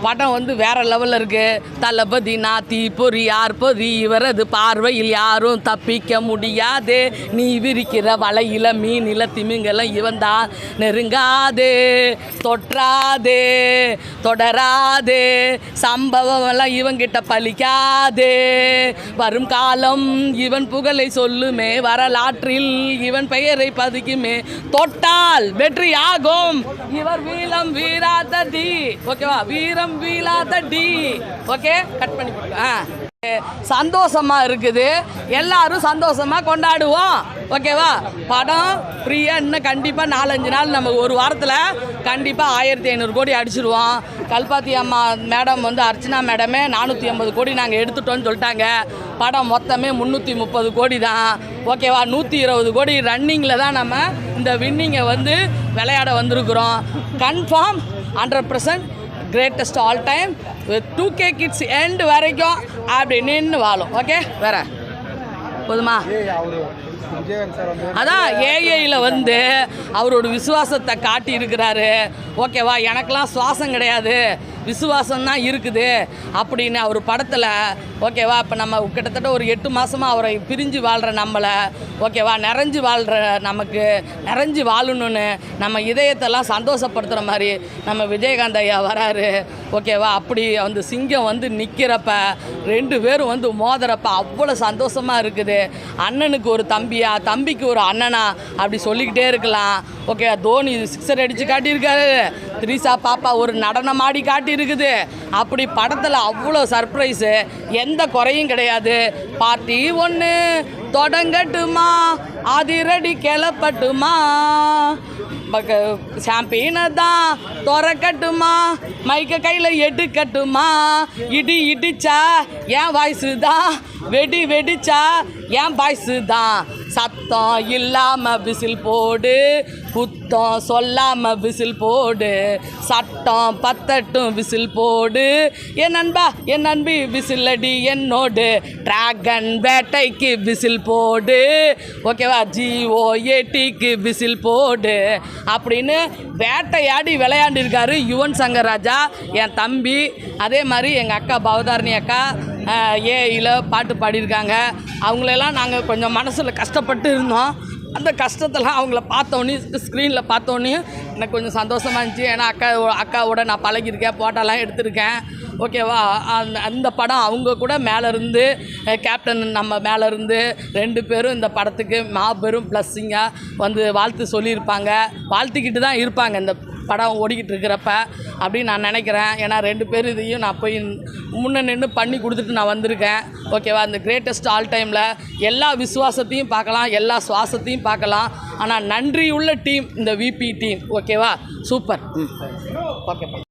படம் வந்து வேறு லெவலில் இருக்குது. தளபதி நாத்தி பொறி யார் பொறி இவரது பார்வையில் யாரும் தப்பிக்க முடியாது. நீ விரிக்கிற வலையில் மீனில திமிங்கலம் இவன் தான் நெருங்காதே தொற்றாதே தொடராதே சம்பவமெல்லாம் இவங்கிட்ட பலிக்காதே. வரும் காலம் இவன் புகழை சொல்லுமே வரலாற்றில் இவன் பெயரை பதிக்குமே. தொட்டால் வெற்றி ஆகும் இவர் வீரம் வீராதடி. ஓகேவா? வீரம் வீராதடி. ஓகே கட் பண்ணி கொடுங்க. சந்தோஷமாக இருக்குது, எல்லாரும் சந்தோஷமாக கொண்டாடுவோம். ஓகேவா? படம் ஃப்ரீயாக இன்னும் கண்டிப்பாக 4-5 நாள் நம்ம ஒரு வாரத்தில் கண்டிப்பாக 1500 கோடி அடிச்சிடுவோம். கல்பாத்தி அம்மா மேடம் வந்து அர்ச்சனா மேடமே 450 கோடி நாங்கள் எடுத்துட்டோன்னு சொல்லிட்டாங்க. படம் மொத்தமே 330 கோடி தான். ஓகேவா? 120 கோடி ரன்னிங்கில் தான் நம்ம இந்த வின்னிங்கை வந்து விளையாட வந்திருக்கிறோம். Confirm 100% greatest all time. 2K kids end வரைக்கும் அப்படி நின்று வாழும். ஓகே வேற போதுமா? அதான் ஏஐயில் வந்து அவரோட விசுவாசத்தை காட்டி இருக்கிறாரு. ஓகேவா? எனக்கெல்லாம் சுவாசம் கிடையாது, விசுவாசம்தான் இருக்குது அப்படின்னு அவர் படத்தில். ஓகேவா? இப்போ நம்ம கிட்டத்தட்ட ஒரு 8 மாதமாக அவரை பிரிஞ்சு வாழ்கிற நம்மளை, ஓகேவா, நிறைஞ்சு வாழ்கிற நமக்கு நிறைஞ்சு வாழணுன்னு நம்ம இதயத்தெல்லாம் சந்தோஷப்படுத்துகிற மாதிரி நம்ம விஜயகாந்த் ஐயா வராரு. ஓகேவா? அப்படி வந்து சிங்கம் வந்து நிற்கிறப்ப 2 பேரும் வந்து மோதுறப்ப அவ்வளோ சந்தோஷமாக இருக்குது. அண்ணனுக்கு ஒரு தம்பியா, தம்பிக்கு ஒரு அண்ணனா, அப்படி சொல்லிக்கிட்டே இருக்கலாம். ஓகே, தோனி 6 அடித்து காட்டியிருக்காரு, திரிசா பாப்பா ஒரு நடனம் ஆடி காட்டியிருக்குது. அப்படி படத்தில் அவ்வளோ சர்ப்ரைஸு, எந்த குறையும் கிடையாது. பார்ட்டி 1 தொடங்கட்டுமா, அதிரடி கிளப்பட்டுமா, சாம்பியனை தான் திறக்கட்டுமா, மைக்க கையில் எடுக்கட்டுமா, இடி இடிச்சா என் வாய்ஸு தான், வெடி வெடிச்சா என் வாய்ஸு தான், சத்தம் இல்லாமல் விசில் போடு, குத்தம் சொல்லாமல் விசில் போடு, சட்டம் பத்தட்டும் விசில் போடு, என் நண்பா என் நண்பி விசில் அடி என்னோடு, டிராகன் வேட்டைக்கு விசில் போடு. ஓகேவா? GOATக்கு விசில் போடு அப்படின்னு வேட்டையாடி விளையாண்டிருக்காரு யுவன் சங்கர் ராஜா, என் தம்பி. அதே மாதிரி எங்கள் அக்கா பவதாரணி அக்கா ஏஐயில் பாட்டு பாடியிருக்காங்க. அவங்களெல்லாம் நாங்கள் கொஞ்சம் மனசில் கஷ்டப்பட்டு இருந்தோம். அந்த கஷ்டத்தெல்லாம் அவங்கள பார்த்தோன்னே, ஸ்க்ரீனில் பார்த்தோன்னே எனக்கு கொஞ்சம் சந்தோஷமாக இருந்துச்சு. ஏன்னா அக்காவோட நான் பழகியிருக்கேன், போட்டோலாம் எடுத்திருக்கேன். ஓகேவா? அந்த படம் அவங்க கூட மேலேருந்து கேப்டன் நம்ம மேலேருந்து 2 பேரும் இந்த படத்துக்கு மாபெரும் ப்ளஸ்ஸிங்காக வந்து வாழ்த்து சொல்லியிருப்பாங்க, வாழ்த்திக்கிட்டு தான் இருப்பாங்க இந்த படம் ஓடிக்கிட்டு இருக்கிறப்ப அப்படின்னு நான் நினைக்கிறேன். ஏன்னா 2 பேர் இதையும் நான் போய் முன்ன நின்று பண்ணி கொடுத்துட்டு நான் வந்திருக்கேன். ஓகேவா? இந்த கிரேட்டஸ்ட் ஆல் டைமில் எல்லா விசுவாசத்தையும் பார்க்கலாம், எல்லா சுவாசத்தையும் பார்க்கலாம். ஆனால் நன்றியுள்ள டீம் இந்த VP டீம். ஓகேவா? சூப்பர். ஓகே.